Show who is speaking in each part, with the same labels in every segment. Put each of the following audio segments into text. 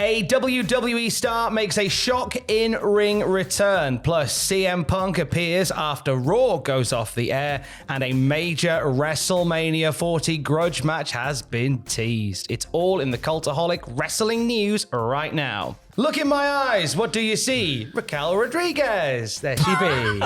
Speaker 1: A WWE star makes a shock in-ring return. Plus, CM Punk appears after Raw goes off the air. And a major WrestleMania 40 grudge match has been teased. It's all in the Cultaholic wrestling news right now. Look in my eyes. What do you see? Raquel Rodriguez. There she be.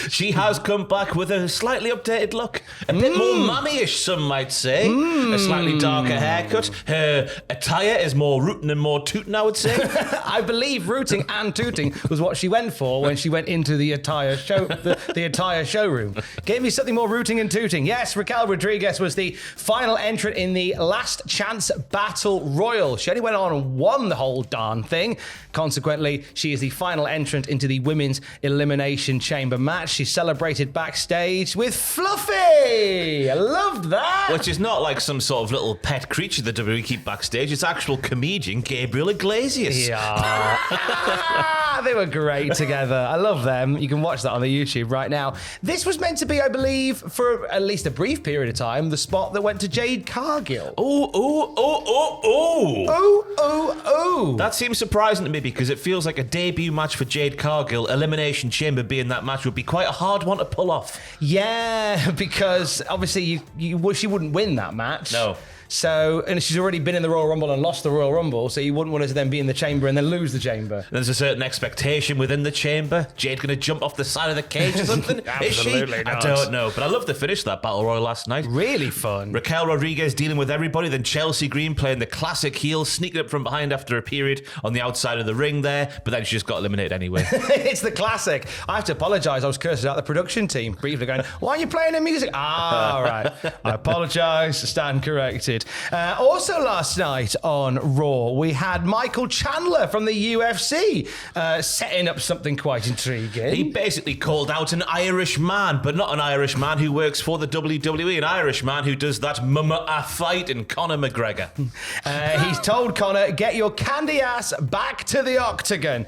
Speaker 2: She has come back with a slightly updated look. A bit more mummy-ish, some might say. A slightly darker haircut. Her attire is more rootin' and more tootin', I would say.
Speaker 1: I believe rooting and tooting was what she went for when she went into the attire show, the attire showroom. Gave me something more rooting and tooting. Yes, Raquel Rodriguez was the final entrant in the Last Chance Battle Royal. She only went on and won the whole darn thing. Consequently, she is the final entrant into the Women's Elimination Chamber match. She celebrated backstage with Fluffy. I loved that.
Speaker 2: Which is not like some sort of little pet creature that WWE keep backstage. It's actual comedian Gabriel Iglesias.
Speaker 1: Yeah. They were great together. I love them. You can watch that on the YouTube right now. This was meant to be, I believe, for at least a brief period of time, the spot that went to Jade Cargill.
Speaker 2: Oh. That seems surprising to me because it feels like a debut match for Jade Cargill. Elimination Chamber being that match would be quite a hard one to pull off.
Speaker 1: Yeah, because obviously she wouldn't win that match.
Speaker 2: No.
Speaker 1: So, and she's already been in the Royal Rumble and lost the Royal Rumble, so you wouldn't want her to then be in the chamber and then lose the chamber.
Speaker 2: There's a certain expectation within the chamber. Jade going to jump off the side of the cage or something?
Speaker 1: Absolutely
Speaker 2: Is she?
Speaker 1: not.
Speaker 2: I don't know, but I love the finish of that Battle Royal last night.
Speaker 1: Really fun.
Speaker 2: Raquel Rodriguez dealing with everybody, then Chelsea Green playing the classic heel, sneaking up from behind after a period on the outside of the ring there, but then she just got eliminated anyway.
Speaker 1: It's the classic. I have to apologise. I was cursing out the production team briefly going, why are you playing the music? All right. I apologise. Stand corrected. Also last night on Raw, we had Michael Chandler from the UFC setting up something quite intriguing.
Speaker 2: He basically called out an Irish man, but not an Irish man who works for the WWE, an Irish man who does that mama fight in Conor McGregor.
Speaker 1: He's told Conor, get your candy ass back to the octagon.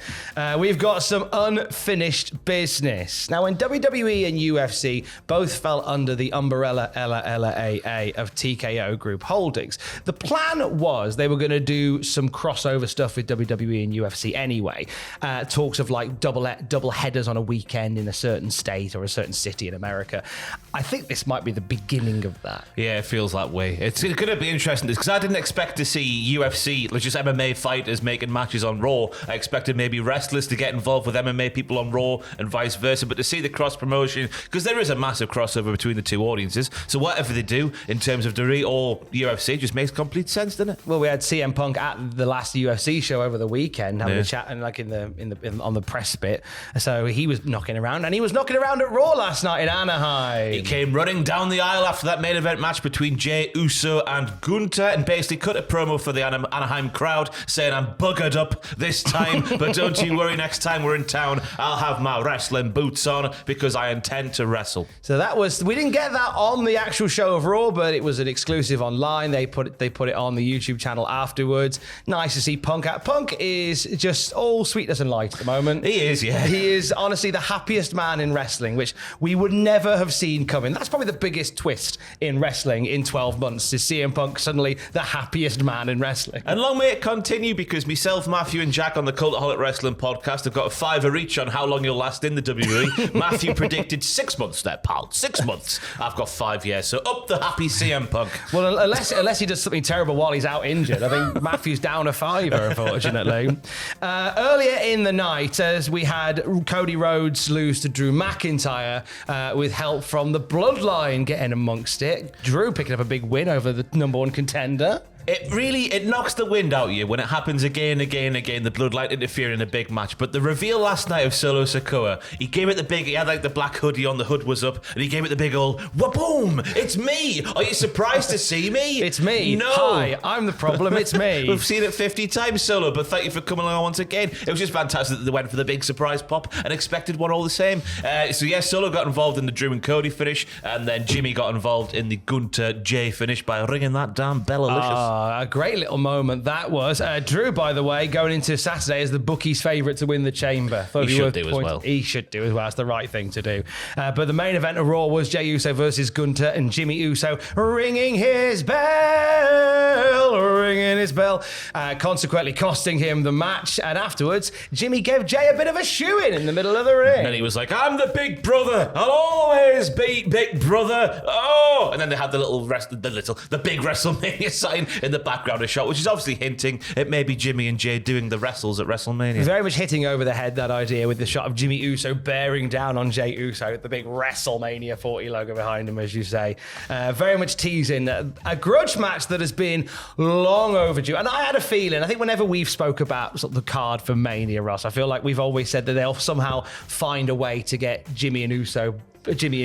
Speaker 1: We've got some unfinished business. Now, when WWE and UFC both fell under the umbrella LLAA of TKO Group Holdings, the plan was they were going to do some crossover stuff with WWE and UFC anyway. Talks of like double headers on a weekend in a certain state or a certain city in America. I think this might be the beginning of that.
Speaker 2: Yeah, it feels that way. It's going to be interesting because I didn't expect to see UFC, like just MMA fighters making matches on Raw. I expected maybe wrestlers to get involved with MMA people on Raw and vice versa, but to see the cross promotion, because there is a massive crossover between the two audiences, so whatever they do in terms of WWE or UFC just makes complete sense, doesn't it?
Speaker 1: Well, we had CM Punk at the last UFC show over the weekend having a chat and like on the press bit. So he was knocking around, and he was knocking around at Raw last night in Anaheim.
Speaker 2: He came running down the aisle after that main event match between Jey Uso and Gunther and basically cut a promo for the Anaheim crowd saying, I'm buggered up this time, but don't you worry, next time we're in town, I'll have my wrestling boots on because I intend to wrestle.
Speaker 1: So we didn't get that on the actual show of Raw, but it was an exclusive online. They put it on the YouTube channel afterwards. Nice to see Punk out. Punk is just all sweetness and light at the moment.
Speaker 2: He is, yeah.
Speaker 1: He is honestly the happiest man in wrestling, which we would never have seen coming. That's probably the biggest twist in wrestling in 12 months, is CM Punk suddenly the happiest man in wrestling.
Speaker 2: And long may it continue, because myself, Matthew and Jack on the Cultaholic Wrestling podcast have got a $5 each on how long you'll last in the WWE. Matthew predicted 6 months there, pal. 6 months. I've got 5 years, so up the happy CM Punk.
Speaker 1: Well, unless he does something terrible while he's out injured. I think Matthew's down a $5, unfortunately. Earlier in the night, as we had Cody Rhodes lose to Drew McIntyre with help from the Bloodline getting amongst it. Drew picking up a big win over the number one contender.
Speaker 2: It knocks the wind out of you when it happens again, the Bloodline interfering in a big match. But the reveal last night of Solo Sikoa, he had like the black hoodie on, the hood was up, and he gave it the big old wha-boom! It's me! Are you surprised to see me?
Speaker 1: It's me.
Speaker 2: No.
Speaker 1: Hi, I'm the problem, it's me.
Speaker 2: We've seen it 50 times, Solo, but thank you for coming along once again. It was just fantastic that they went for the big surprise pop and expected one all the same. Solo got involved in the Drew and Cody finish, and then Jimmy got involved in the Gunther Jay finish by ringing that damn bell.
Speaker 1: A great little moment that was. Drew, by the way, going into Saturday as the bookie's favourite to win the Chamber.
Speaker 2: He should do as well.
Speaker 1: He should do as well. That's the right thing to do. But the main event of Raw was Jey Uso versus Gunter, and Jimmy Uso ringing his bell, consequently costing him the match. And afterwards, Jimmy gave Jey a bit of a shoe-in in the middle of the ring.
Speaker 2: And he was like, I'm the big brother. I'll always be big brother. Oh! And then they had the big WrestleMania sign in the background of shot, which is obviously hinting it may be Jimmy and Jey doing the wrestles at WrestleMania.
Speaker 1: Very much hitting over the head, that idea, with the shot of Jimmy Uso bearing down on Jey Uso, the big WrestleMania 40 logo behind him, as you say. Very much teasing a grudge match that has been long overdue. And I had a feeling, I think whenever we've spoke about sort of the card for Mania, Ross, I feel like we've always said that they'll somehow find a way to get Jimmy and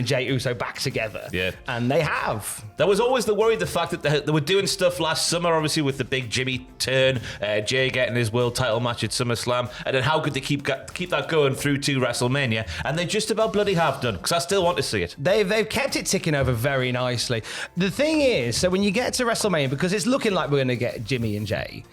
Speaker 1: Jey Uso back together.
Speaker 2: Yeah.
Speaker 1: And they have.
Speaker 2: There was always the worry, the fact that they were doing stuff last summer, obviously, with the big Jimmy turn, Jey getting his world title match at SummerSlam, and then how could they keep that going through to WrestleMania? And they just about bloody have done, because I still want to see it.
Speaker 1: They've kept it ticking over very nicely. The thing is, so when you get to WrestleMania, because it's looking like we're going to get Jimmy and Jey,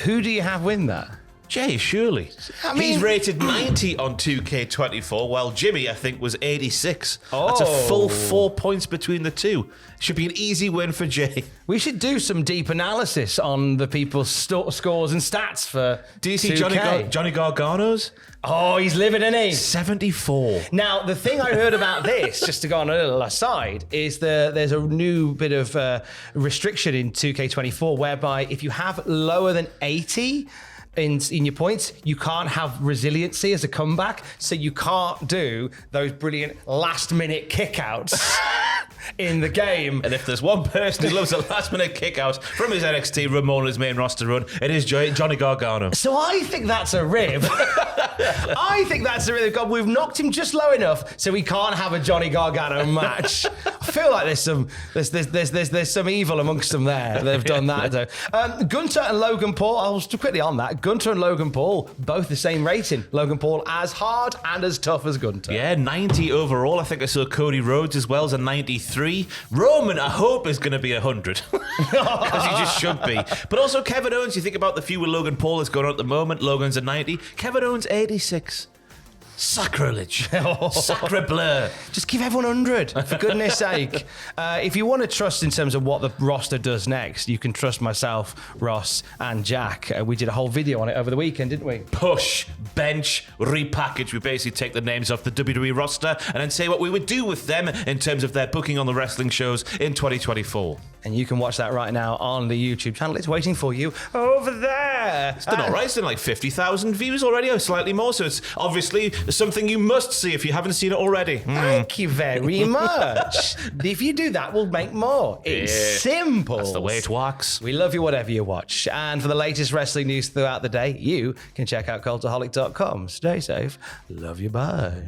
Speaker 1: who do you have win that?
Speaker 2: Jey, surely.
Speaker 1: I mean,
Speaker 2: he's rated 90 on 2K24, while Jimmy, I think, was 86.
Speaker 1: Oh.
Speaker 2: That's a full 4 points between the two. Should be an easy win for Jey.
Speaker 1: We should do some deep analysis on the people's scores and stats for
Speaker 2: Do you see
Speaker 1: 2K.
Speaker 2: Johnny Gargano's?
Speaker 1: Oh, he's living, isn't he?
Speaker 2: 74.
Speaker 1: Now, the thing I heard about this, just to go on a little aside, is there's a new bit of restriction in 2K24 whereby if you have lower than 80 in your points, you can't have resiliency as a comeback, so you can't do those brilliant last-minute kickouts in the game.
Speaker 2: And if there's one person who loves a last-minute kick-out from his NXT Ramona's main roster run, it is Johnny Gargano.
Speaker 1: So I think that's a rib. I think that's a rib. God, we've knocked him just low enough so we can't have a Johnny Gargano match. I feel like there's some evil amongst them there. They've done that. Though. Gunter and Logan Paul. I was quickly on that. Gunter and Logan Paul, both the same rating. Logan Paul as hard and as tough as Gunter.
Speaker 2: Yeah, 90 overall. I think I saw Cody Rhodes as well as a 93. Roman, I hope, is going to be 100. Because he just should be. But also Kevin Owens, you think about the feud with Logan Paul that's going on at the moment. Logan's a 90. Kevin Owens, 86. Sacrilege. Sacre bleu.
Speaker 1: Just give everyone 100, for goodness sake. If you want to trust in terms of what the roster does next, you can trust myself, Ross, and Jack. We did a whole video on it over the weekend, didn't we?
Speaker 2: Push, bench, repackage. We basically take the names off the WWE roster and then say what we would do with them in terms of their booking on the wrestling shows in 2024.
Speaker 1: And you can watch that right now on the YouTube channel. It's waiting for you over there.
Speaker 2: It's done all right. It's done like 50,000 views already, or slightly more. So it's obviously something you must see if you haven't seen it already.
Speaker 1: Thank you very much. If you do that, we'll make more. It's simple.
Speaker 2: That's the way it works.
Speaker 1: We love you whatever you watch. And for the latest wrestling news throughout the day, you can check out Cultaholic.com. Stay safe. Love you. Bye.